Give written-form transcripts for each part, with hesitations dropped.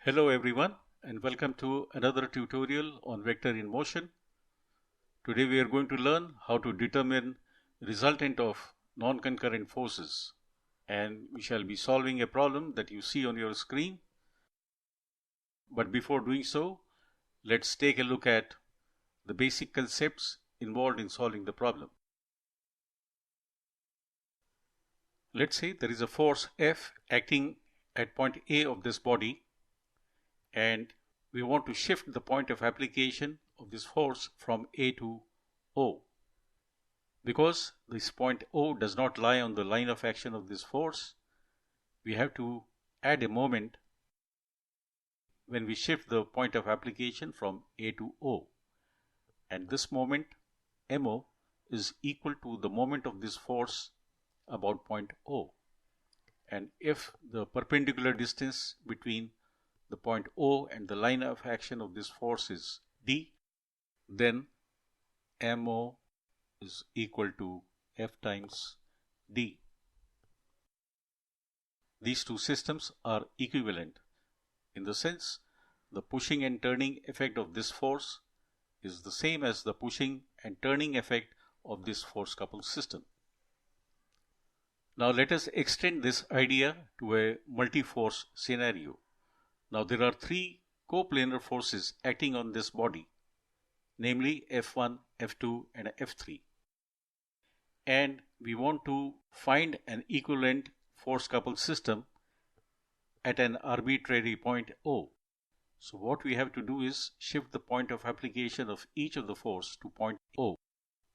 Hello everyone and welcome to another tutorial on vector in motion. Today we are going to learn how to determine resultant of non-concurrent forces, and we shall be solving a problem that you see on your screen. But before doing so, let's take a look at the basic concepts involved in solving the problem. Let's say there is a force F acting at point A of this body, and we want to shift the point of application of this force from A to O. Because this point O does not lie on the line of action of this force, we have to add a moment when we shift the point of application from A to O. And this moment, MO, is equal to the moment of this force about point O. And if the perpendicular distance between the point O and the line of action of this force is D, then MO is equal to F times D. These two systems are equivalent in the sense the pushing and turning effect of this force is the same as the pushing and turning effect of this force coupled system. Now let us extend this idea to a multi-force scenario. Now there are three coplanar forces acting on this body, namely F1, F2 and F3. And we want to find an equivalent force coupled system at an arbitrary point O. So what we have to do is shift the point of application of each of the force to point O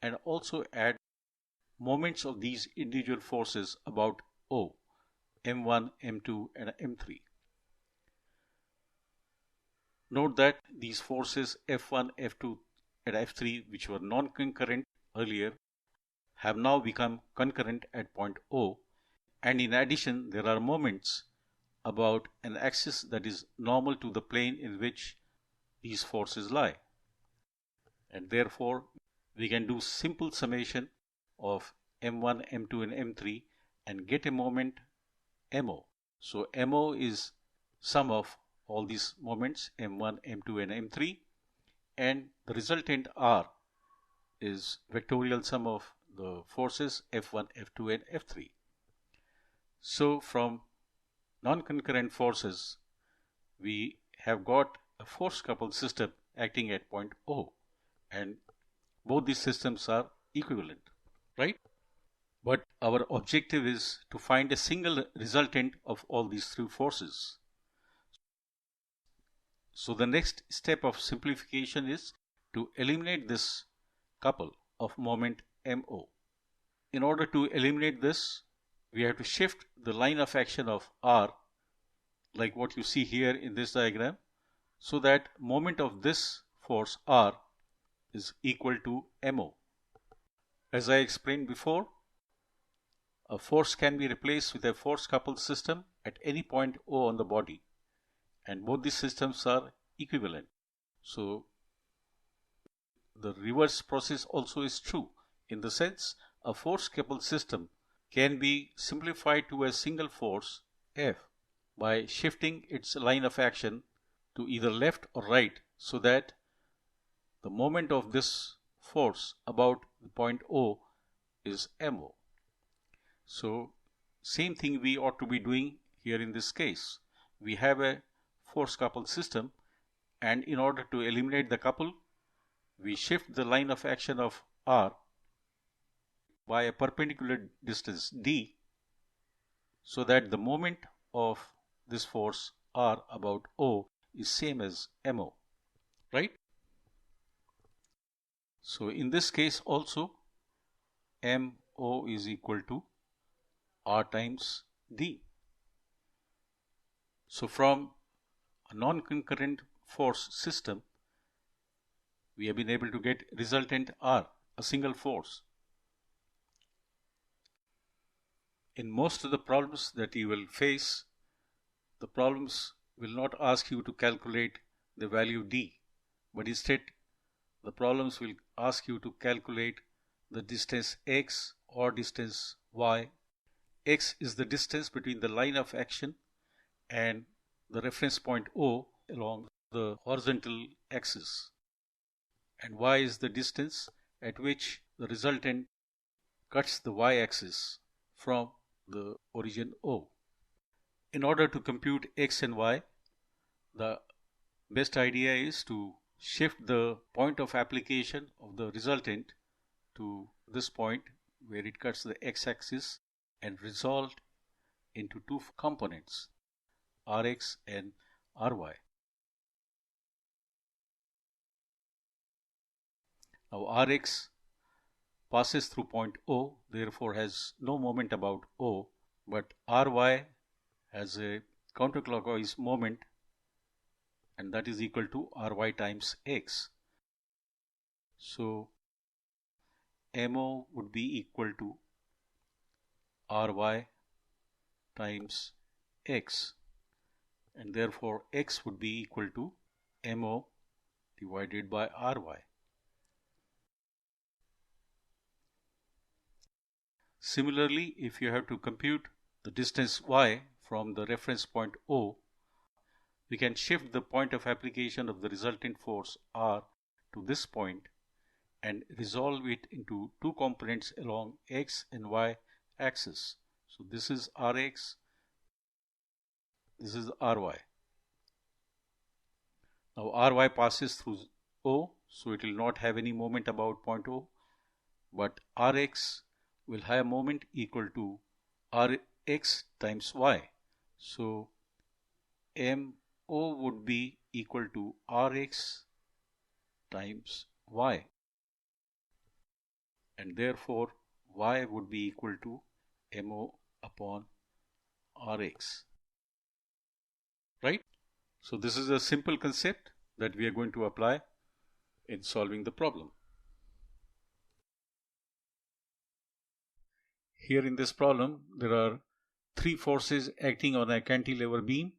and also add moments of these individual forces about O, M1, M2 and M3. Note that these forces F1, F2 and F3, which were non-concurrent earlier, have now become concurrent at point O, and in addition there are moments about an axis that is normal to the plane in which these forces lie. And therefore, we can do simple summation of M1, M2 and M3 and get a moment MO. So MO is sum of all these moments M1, M2 and M3, and the resultant R is vectorial sum of the forces F1, F2 and F3. So from non-concurrent forces, we have got a force coupled system acting at point O, and both these systems are equivalent, right? But our objective is to find a single resultant of all these three forces. So the next step of simplification is to eliminate this couple of moment MO. In order to eliminate this, we have to shift the line of action of R, like what you see here in this diagram, so that moment of this force R is equal to MO. As I explained before, a force can be replaced with a force coupled system at any point O on the body, and both these systems are equivalent. So the reverse process also is true, in the sense a force coupled system can be simplified to a single force F by shifting its line of action to either left or right, so that the moment of this force about the point O is MO. So same thing we ought to be doing here in this case. We have a force coupled system, and in order to eliminate the couple, we shift the line of action of R by a perpendicular distance D, so that the moment of this force R about O is same as MO, right? So in this case also, MO is equal to R times D. So from a non-concurrent force system, we have been able to get resultant R, a single force. In most of the problems that you will face, the problems will not ask you to calculate the value D, but instead the problems will ask you to calculate the distance X or distance Y. X is the distance between the line of action and the reference point O along the horizontal axis, and y is the distance at which the resultant cuts the y-axis from the origin O. In order to compute x and y, the best idea is to shift the point of application of the resultant to this point where it cuts the x-axis and resolve into two components, Rx and Ry. Now Rx passes through point O, therefore has no moment about O, but Ry has a counterclockwise moment, and that is equal to Ry times x. So MO would be equal to Ry times x, and therefore x would be equal to MO divided by Ry. Similarly, if you have to compute the distance y from the reference point O, we can shift the point of application of the resultant force R to this point and resolve it into two components along x and y axis. So this is Rx, this is Ry. Now Ry passes through O, so it will not have any moment about point O, but Rx will have a moment equal to Rx times y. So MO would be equal to Rx times y, and therefore y would be equal to MO upon Rx. Right? So this is a simple concept that we are going to apply in solving the problem. Here in this problem, there are three forces acting on a cantilever beam,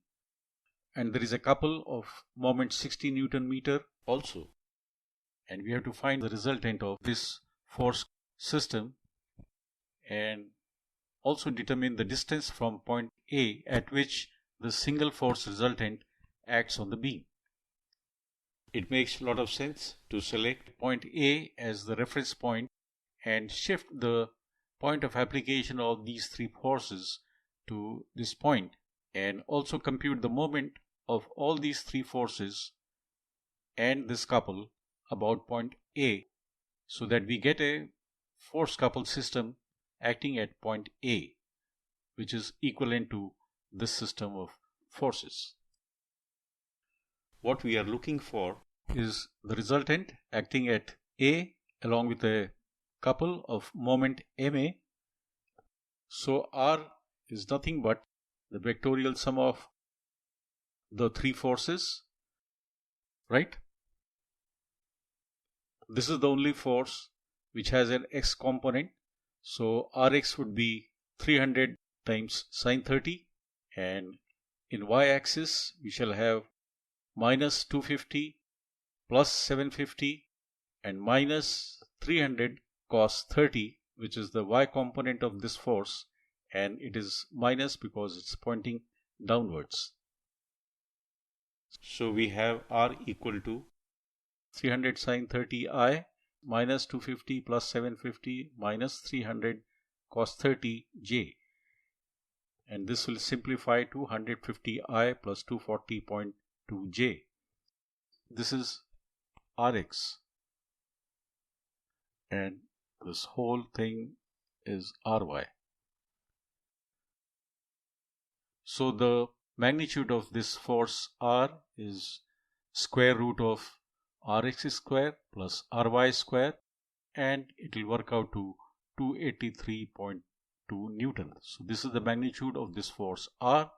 and there is a couple of moment 60 Newton meter also. And we have to find the resultant of this force system and also determine the distance from point A at which the single force resultant acts on the beam. It makes a lot of sense to select point A as the reference point and shift the point of application of these three forces to this point, and also compute the moment of all these three forces and this couple about point A, so that we get a force coupled system acting at point A, which is equivalent to this system of forces. What we are looking for is the resultant acting at A along with a couple of moment MA. So R is nothing but the vectorial sum of the three forces, right? This is the only force which has an x component. So Rx would be 300 times sine 30, and in y-axis we shall have minus 250 plus 750 and minus 300 cos 30, which is the y component of this force, and it is minus because it's pointing downwards. So we have R equal to 300 sine 30 I minus 250 plus 750 minus 300 cos 30 J, and this will simplify to 150 I plus 240.2 J. This is Rx, and this whole thing is Ry. So the magnitude of this force R is square root of Rx square plus Ry square, and it will work out to 283.2 Newton. So this is the magnitude of this force R,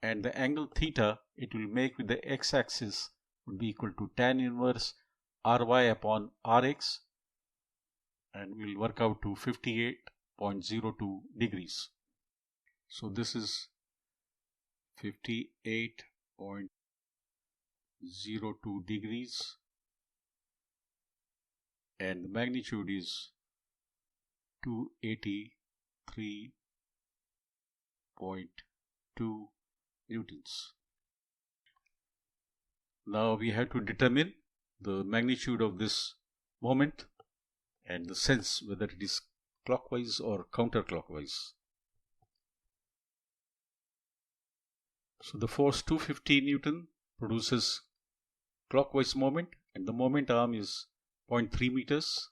and the angle theta it will make with the x-axis would be equal to tan inverse Ry upon Rx, and will work out to 58.02 degrees. So this is 58.02 degrees, and the magnitude is 283.2 newtons. Now we have to determine the magnitude of this moment and the sense whether it is clockwise or counterclockwise. So the force 250 Newton produces clockwise moment and the moment arm is 0.3 meters.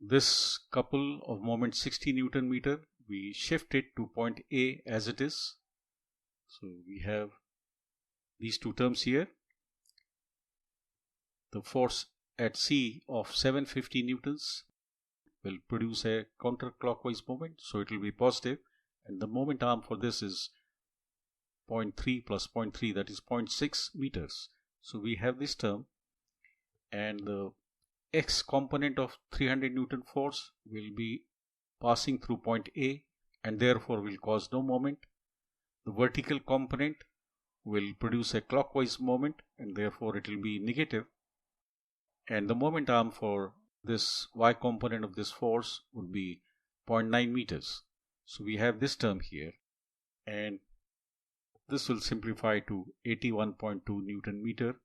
This couple of moment 60 Newton meter, we shift it to point A as it is. So we have these two terms here. The force at C of 750 newtons will produce a counterclockwise moment, so it will be positive, and the moment arm for this is 0.3 plus 0.3, that is 0.6 meters. So we have this term, and the X component of 300 Newton force will be passing through point A and therefore will cause no moment. The vertical component will produce a clockwise moment and therefore it will be negative. And the moment arm for this Y component of this force would be 0.9 meters. So we have this term here, and this will simplify to 81.2 Newton meter,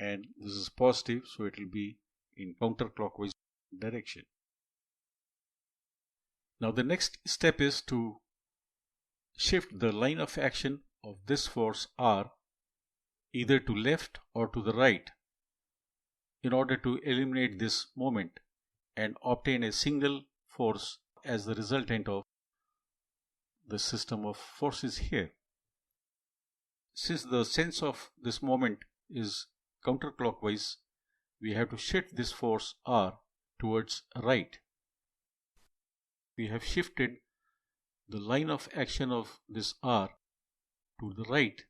and this is positive, so it will be in counterclockwise direction. Now the next step is to shift the line of action of this force R either to left or to the right in order to eliminate this moment and obtain a single force as the resultant of the system of forces here. Since the sense of this moment is counterclockwise, we have to shift this force R towards right. We have shifted the line of action of this R to the right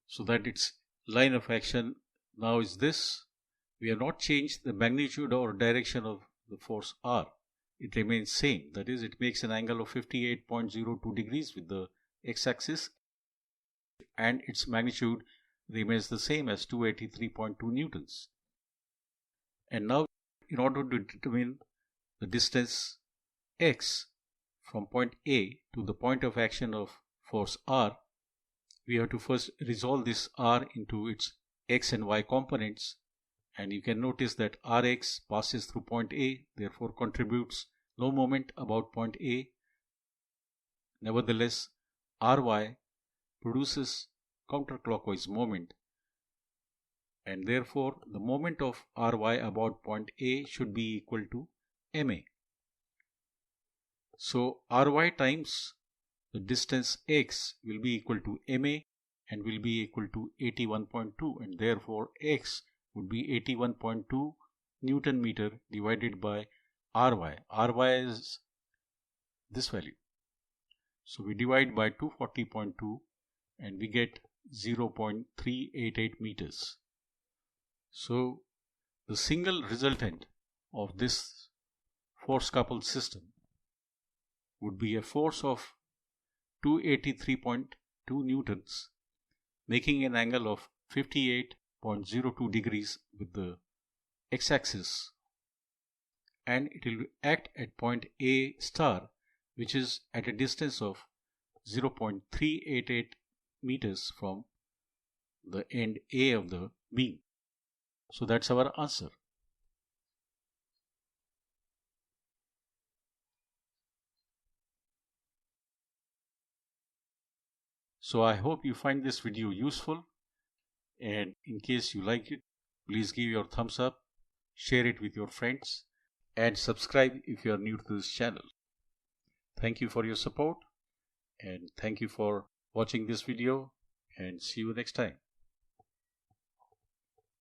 so that its line of action now is this. We have not changed the magnitude or direction of the force R. It remains same. That is, it makes an angle of 58.02 degrees with the x-axis, and its magnitude remains the same as 283.2 newtons. And now, in order to determine the distance x from point A to the point of action of force R, we have to first resolve this R into its x and y components. And you can notice that Rx passes through point A, therefore contributes no moment about point A. Nevertheless, Ry produces counterclockwise moment, and therefore the moment of Ry about point A should be equal to Ma. So Ry times the distance x will be equal to Ma and will be equal to 81.2, and therefore x would be 81.2 Newton meter divided by Ry. Ry is this value. So we divide by 240.2 and we get 0.388 meters. So the single resultant of this force coupled system would be a force of 283.2 newtons, making an angle of 58.02 degrees with the x-axis, and it will act at point A star, which is at a distance of 0.388 meters from the end A of the beam. So that's our answer. So I hope you find this video useful, and in case you like it, please give your thumbs up, share it with your friends, and subscribe if you are new to this channel. Thank you for your support, and thank you for watching this video, and see you next time.